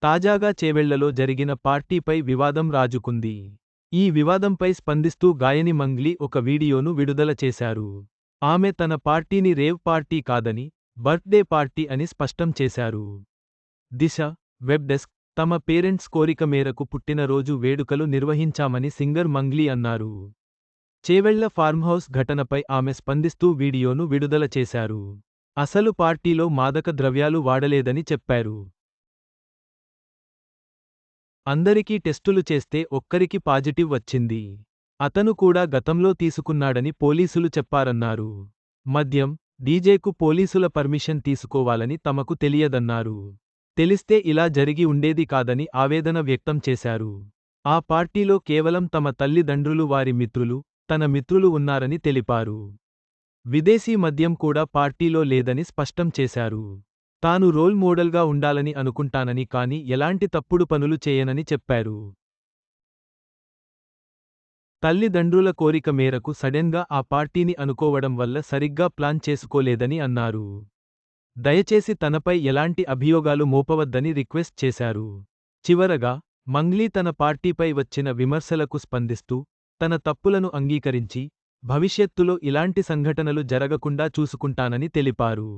తాజాగా చేవెళ్లలో జరిగిన పార్టీపై వివాదం రాజుకుంది. ఈ వివాదంపై స్పందిస్తూ గాయని మంగ్లీ ఒక వీడియోను విడుదల చేశారు. ఆమె తన పార్టీని రేవ్ పార్టీ కాదని, బర్త్డే పార్టీ అని స్పష్టం చేశారు. దిశ వెబ్ డెస్క్ తమ పేరెంట్స్ కోరిక మేరకు పుట్టినరోజు వేడుకలు నిర్వహించామని సింగర్ మంగ్లీ అన్నారు. చేవెళ్ల ఫార్మ్హౌస్ ఘటనపై ఆమె స్పందిస్తూ వీడియోను విడుదల చేశారు. అసలు పార్టీలో మాదక ద్రవ్యాలు వాడలేదని చెప్పారు. అందరికీ టెస్టులు చేస్తే ఒక్కరికి పాజిటివ్ వచ్చింది. అతను కూడా గతంలో తీసుకున్నాడని పోలీసులు చెప్పారన్నారు. మద్యం, డీజేకు పోలీసుల పర్మిషన్ తీసుకోవాలని తమకు తెలియదన్నారు. తెలిస్తే ఇలా జరిగి ఉండేది కాదని ఆవేదన వ్యక్తం చేశారు. ఆ పార్టీలో కేవలం తమ తల్లిదండ్రులు వారి మిత్రులు, తన మిత్రులు ఉన్నారని తెలిపారు. విదేశీ మద్యం కూడా పార్టీలో లేదని స్పష్టం చేశారు. తాను రోల్ మోడల్గా ఉండాలని అనుకుంటానని కానీ ఎలాంటి తప్పుడు పనులు చేయనని చెప్పారు. తల్లిదండ్రుల కోరిక మేరకు సడెన్గా ఆ పార్టీని అనుకోవడం వల్ల సరిగ్గా ప్లాన్ చేసుకోలేదని అన్నారు. దయచేసి తనపై ఎలాంటి అభియోగాలు మోపవద్దని రిక్వెస్ట్ చేశారు. చివరగా, మంగ్లీ తన పార్టీపై వచ్చిన విమర్శలకు స్పందిస్తూ, తన తప్పులను అంగీకరించి, భవిష్యత్తులో ఇలాంటి సంఘటనలు జరగకుండా చూసుకుంటానని తెలిపారు.